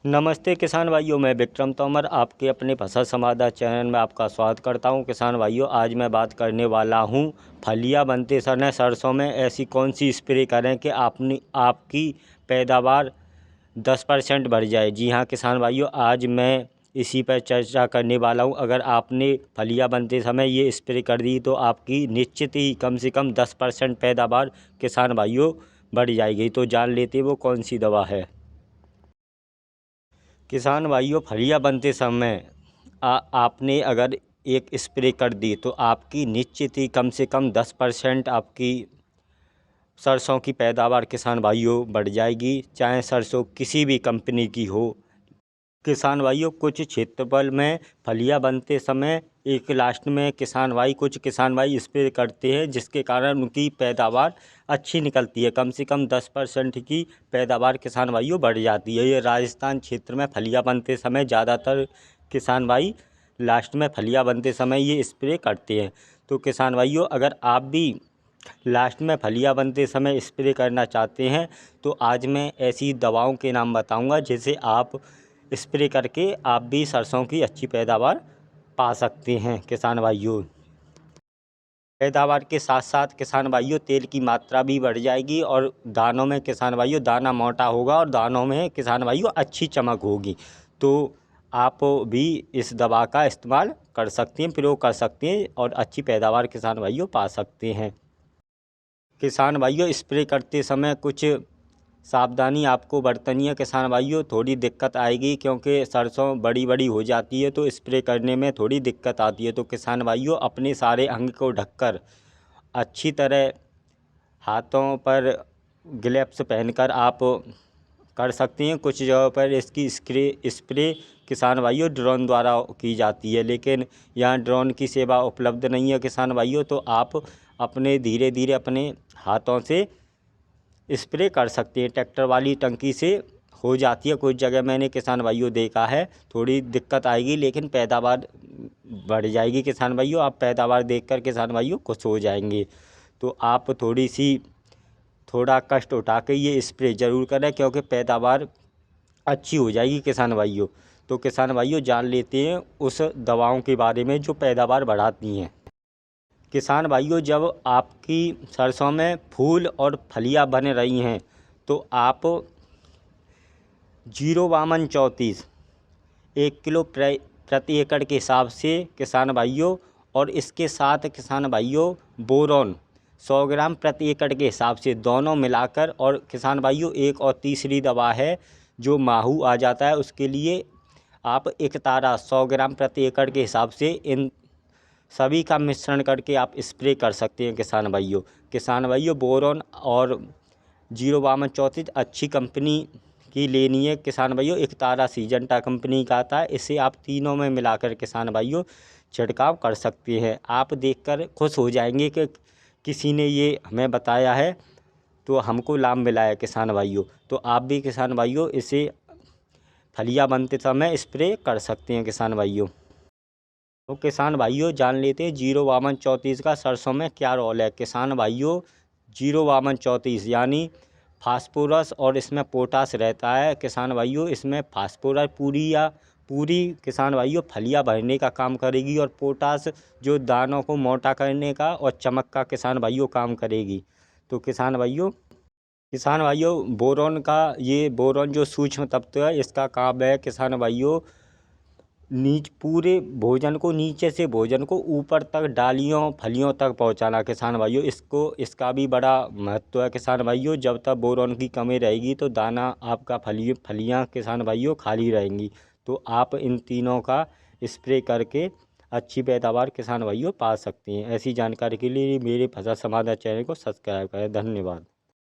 नमस्ते किसान भाइयों, मैं विक्रम तोमर आपके अपने फसल समाचार चैनल में आपका स्वागत करता हूं। किसान भाइयों, आज मैं बात करने वाला हूं फलियां बनते समय सरसों में ऐसी कौन सी स्प्रे करें कि आपकी पैदावार 10% बढ़ जाए। जी हां किसान भाइयों, आज मैं इसी पर चर्चा करने वाला हूं। अगर आपने फलियां बनते समय ये स्प्रे कर दी तो आपकी निश्चित ही कम से कम 10% पैदावार किसान भाइयों बढ़ जाएगी। तो जान लेते वो कौन सी दवा है। किसान भाइयों, फलियां बनते समय आपने अगर एक स्प्रे कर दी तो आपकी निश्चित ही कम से कम 10% आपकी सरसों की पैदावार किसान भाइयों बढ़ जाएगी, चाहे सरसों किसी भी कंपनी की हो। किसान भाइयों, कुछ क्षेत्रफल में फलियां बनते समय एक लास्ट में कुछ किसान भाई स्प्रे करते हैं, जिसके कारण उनकी पैदावार अच्छी निकलती है। कम से कम 10% की पैदावार किसान भाइयों बढ़ जाती है। ये राजस्थान क्षेत्र में फलियां बनते समय ज़्यादातर किसान भाई लास्ट में फलियां बनते समय ये स्प्रे करते हैं। तो किसान भाइयों, अगर आप भी लास्ट में फलियां बनते समय स्प्रे करना चाहते हैं तो आज मैं ऐसी दवाओं के नाम बताऊंगा जिसे आप स्प्रे करके आप भी सरसों की अच्छी पैदावार पा सकते हैं। किसान भाइयों, पैदावार के साथ साथ किसान भाइयों तेल की मात्रा भी बढ़ जाएगी और दानों में किसान भाइयों दाना मोटा होगा और दानों में किसान भाइयों अच्छी चमक होगी। तो आप भी इस दवा का इस्तेमाल कर सकते हैं, प्रयोग कर सकते हैं और अच्छी पैदावार किसान भाइयों पा सकते हैं। किसान भाइयों, स्प्रे करते समय कुछ सावधानी आपको बरतनी है। किसान भाइयों, थोड़ी दिक्कत आएगी क्योंकि सरसों बड़ी बड़ी हो जाती है तो स्प्रे करने में थोड़ी दिक्कत आती है। तो किसान भाइयों, अपने सारे अंग को ढककर अच्छी तरह हाथों पर ग्लव्स पहनकर आप कर सकते हैं। कुछ जगहों पर इसकी स्प्रे किसान भाइयों ड्रोन द्वारा की जाती है, लेकिन यहाँ ड्रोन की सेवा उपलब्ध नहीं है किसान भाइयों। तो आप अपने धीरे धीरे अपने हाथों से स्प्रे कर सकते हैं। ट्रैक्टर वाली टंकी से हो जाती है। कुछ जगह मैंने किसान भाइयों देखा है, थोड़ी दिक्कत आएगी लेकिन पैदावार बढ़ जाएगी। किसान भाइयों, आप पैदावार देखकर किसान भाइयों खुश हो जाएंगे। तो आप थोड़ा कष्ट उठा के ये स्प्रे ज़रूर करें क्योंकि पैदावार अच्छी हो जाएगी किसान भाइयों। तो किसान भाइयों, जान लेते हैं उस दवाओं के बारे में जो पैदावार बढ़ाती हैं। किसान भाइयों, जब आपकी सरसों में फूल और फलियां बन रही हैं तो आप 0-32 1 किलो प्रति एकड़ के हिसाब से किसान भाइयों, और इसके साथ किसान भाइयों बोरॉन 100 ग्राम प्रति एकड़ के हिसाब से दोनों मिलाकर, और किसान भाइयों एक और तीसरी दवा है जो माहू आ जाता है, उसके लिए आप एकतारा 100 ग्राम प्रति एकड़ के हिसाब से इन सभी का मिश्रण करके आप स्प्रे कर सकते हैं। किसान भाइयों बोरॉन और 0-32 अच्छी कंपनी की लेनी है। किसान भाइयों, एकतारा सीजंटा कंपनी का आता है, इसे आप तीनों में मिलाकर किसान भाइयों छिड़काव कर सकते हैं। आप देखकर खुश हो जाएंगे कि किसी ने ये हमें बताया है तो हमको लाभ मिला है। किसान भाइयों, तो आप भी किसान भाइयों इसे फलियां बनते समय स्प्रे कर सकते हैं। किसान भाइयों, तो किसान भाइयों जान लेते हैं 0-32 का सरसों में क्या रोल है। किसान भाइयों, 0-32 यानी फास्फोरस और इसमें पोटास रहता है। किसान भाइयों, इसमें फास्फोरस पूरी किसान भाइयों फलियां भरने का काम करेगी और पोटास जो दानों को मोटा करने का और चमक का किसान भाइयों काम करेगी। तो किसान भाइयों बोरॉन जो सूक्ष्म तत्व है, इसका काम है किसान भाइयों पूरे भोजन को नीचे से भोजन को ऊपर तक डालियों फलियों तक पहुंचाना। किसान भाइयों, इसका भी बड़ा महत्व है। किसान भाइयों, जब तक बोरॉन की कमी रहेगी तो दाना आपका फलियां किसान भाइयों खाली रहेंगी। तो आप इन तीनों का स्प्रे करके अच्छी पैदावार किसान भाइयों पा सकते हैं। ऐसी जानकारी के लिए मेरे फसल समाचार चैनल को सब्सक्राइब करें। धन्यवाद।